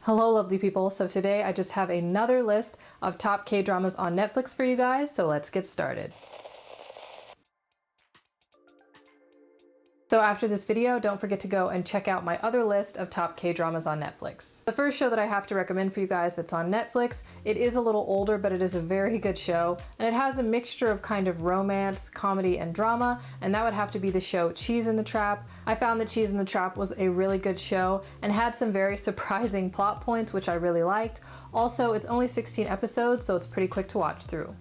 Hello lovely people, so today I just have another list of top K-dramas on Netflix for you guys, so let's get started. So after this video, don't forget to go and check out my other list of top K-dramas on Netflix. The first show that I have to recommend for you guys that's on Netflix, it is a little older, but it is a very good show, and it has a mixture of kind of romance, comedy, and drama, and that would have to be the show Cheese in the Trap. I found that Cheese in the Trap was a really good show and had some very surprising plot points, which I really liked. Also, it's only 16 episodes, so it's pretty quick to watch through.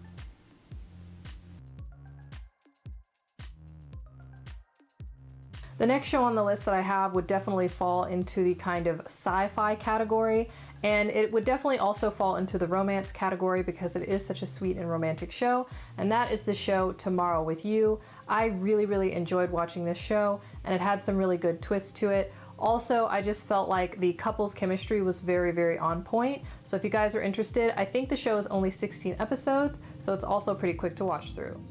The next show on the list that I have would definitely fall into the kind of sci-fi category, and it would definitely also fall into the romance category because it is such a sweet and romantic show, and that is the show Tomorrow with You. I really enjoyed watching this show, and it had some really good twists to it. Also, I just felt like the couple's chemistry was very on point, so if you guys are interested, I think the show is only 16 episodes, so it's also pretty quick to watch through.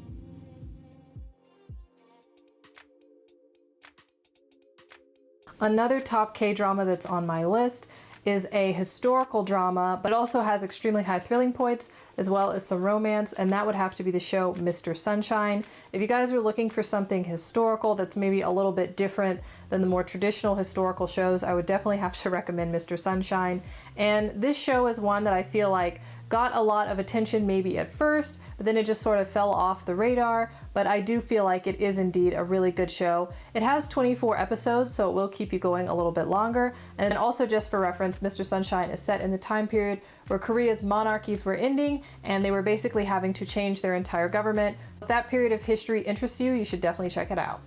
Another top K-drama that's on my list is a historical drama, but also has extremely high thrilling points as well as some romance, and that would have to be the show Mr. Sunshine. If you guys are looking for something historical that's maybe a little bit different than the more traditional historical shows, I would definitely have to recommend Mr. Sunshine. And this show is one that I feel like got a lot of attention maybe at first, but then it just sort of fell off the radar, but I do feel like it is indeed a really good show. It has 24 episodes, so it will keep you going a little bit longer. And also, just for reference, Mr. Sunshine is set in the time period where Korea's monarchies were ending and they were basically having to change their entire government. If that period of history interests you, you should definitely check it out.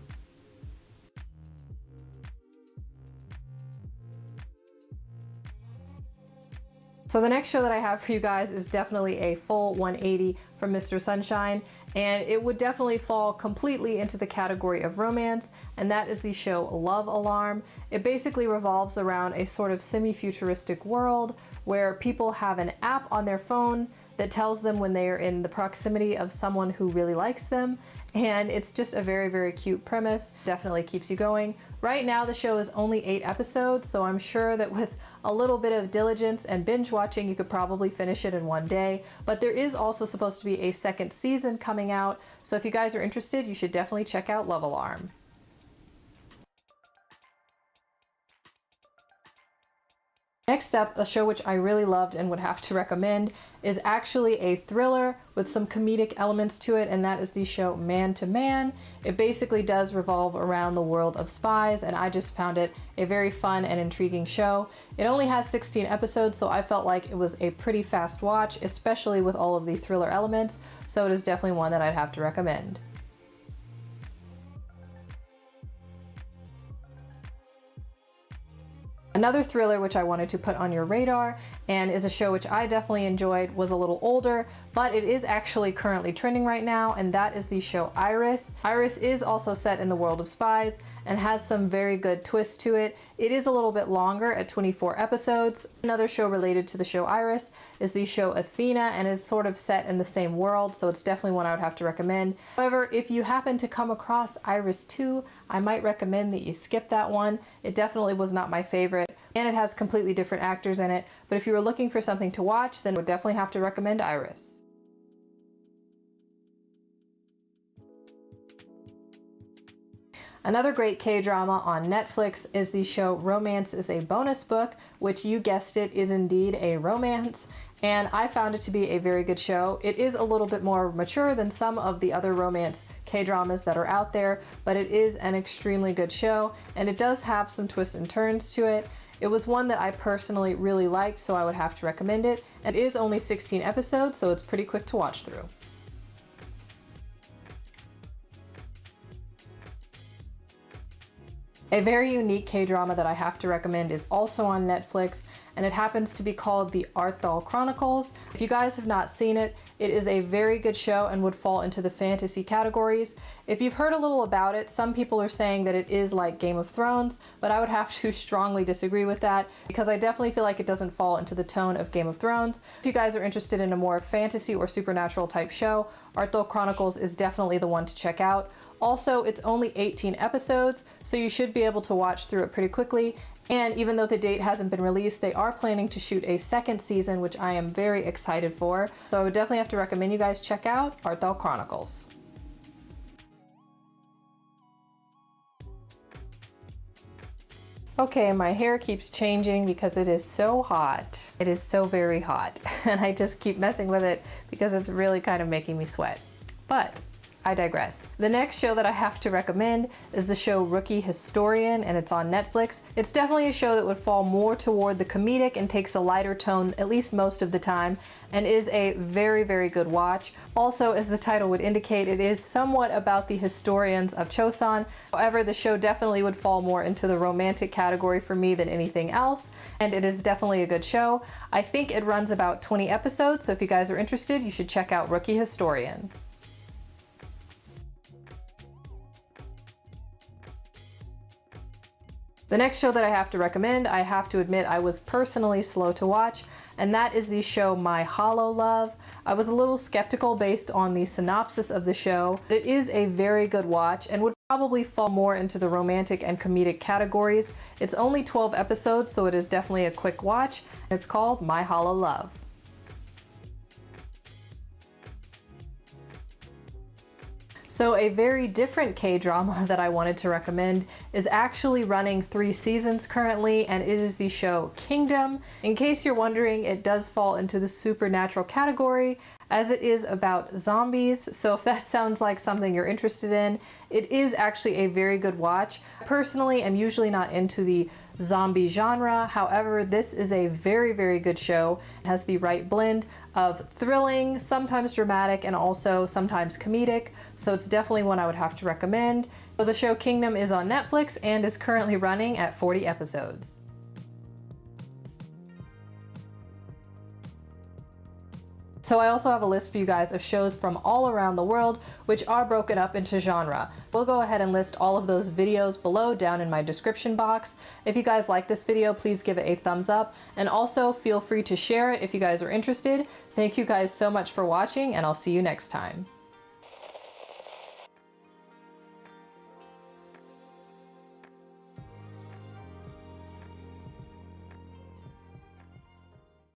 So the next show that I have for you guys is definitely a full 180 from Mr. Sunshine, and it would definitely fall completely into the category of romance, and that is the show Love Alarm. It basically revolves around a sort of semi-futuristic world where people have an app on their phone that tells them when they are in the proximity of someone who really likes them, and it's just a very cute premise. Definitely keeps you going. Right now the show is only 8 episodes, so I'm sure that with a little bit of diligence and binge watching you could probably finish it in one day, but there is also supposed to be a second season coming out, so if you guys are interested, you should definitely check out Love Alarm. Next up, a show which I really loved and would have to recommend is actually a thriller with some comedic elements to it, and that is the show Man to Man. It basically does revolve around the world of spies, and I just found it a very fun and intriguing show. It only has 16 episodes, so I felt like it was a pretty fast watch, especially with all of the thriller elements, so it is definitely one that I'd have to recommend. Another thriller which I wanted to put on your radar and is a show which I definitely enjoyed, was a little older, but it is actually currently trending right now, and that is the show Iris. Iris is also set in the world of spies and has some very good twists to it. It is a little bit longer at 24 episodes. Another show related to the show Iris is the show Athena, and is sort of set in the same world, so it's definitely one I would have to recommend. However, if you happen to come across Iris 2, I might recommend that you skip that one. It definitely was not my favorite, and it has completely different actors in it, but if you were looking for something to watch, then I would definitely have to recommend Iris. Another great K-drama on Netflix is the show Romance is a Bonus Book, which, you guessed it, is indeed a romance, and I found it to be a very good show. It is a little bit more mature than some of the other romance K-dramas that are out there, but it is an extremely good show, and it does have some twists and turns to it. It was one that I personally really liked, so I would have to recommend it. It is only 16 episodes, so it's pretty quick to watch through. A very unique K-drama that I have to recommend is also on Netflix, and it happens to be called the Artol Chronicles. If you guys have not seen it, it is a very good show and would fall into the fantasy categories. If you've heard a little about it, some people are saying that it is like Game of Thrones, but I would have to strongly disagree with that because I definitely feel like it doesn't fall into the tone of Game of Thrones. If you guys are interested in a more fantasy or supernatural type show, Artol Chronicles is definitely the one to check out. Also, it's only 18 episodes, so you should be able to watch through it pretty quickly, And even though the date hasn't been released, they are planning to shoot a second season, which I am very excited for. So I would definitely have to recommend you guys check out Artol Chronicles. Okay, my hair keeps changing because it is so hot. It is so very hot. And I just keep messing with it because it's really kind of making me sweat. But I digress. The next show that I have to recommend is the show Rookie Historian, and it's on Netflix. It's definitely a show that would fall more toward the comedic and takes a lighter tone at least most of the time, and is a very, very good watch. Also, as the title would indicate, it is somewhat about the historians of Chosun. However, the show definitely would fall more into the romantic category for me than anything else, and it is definitely a good show. I think it runs about 20 episodes, so if you guys are interested, you should check out Rookie Historian. The next show that I have to recommend, I have to admit I was personally slow to watch, and that is the show My Hollow Love. I was a little skeptical based on the synopsis of the show. It is a very good watch and would probably fall more into the romantic and comedic categories. It's only 12 episodes, so it is definitely a quick watch. It's called My Hollow Love. So a very different K-drama that I wanted to recommend is actually running 3 seasons currently, and it is the show Kingdom. In case you're wondering, it does fall into the supernatural category as it is about zombies. So if that sounds like something you're interested in, it is actually a very good watch. Personally, I'm usually not into the zombie genre. However, this is a very, very good show. It has the right blend of thrilling, sometimes dramatic, and also sometimes comedic. So it's definitely one I would have to recommend. So the show Kingdom is on Netflix and is currently running at 40 episodes. So I also have a list for you guys of shows from all around the world, which are broken up into genre. We'll go ahead and list all of those videos below down in my description box. If you guys like this video, please give it a thumbs up, and also feel free to share it if you guys are interested. Thank you guys so much for watching, and I'll see you next time.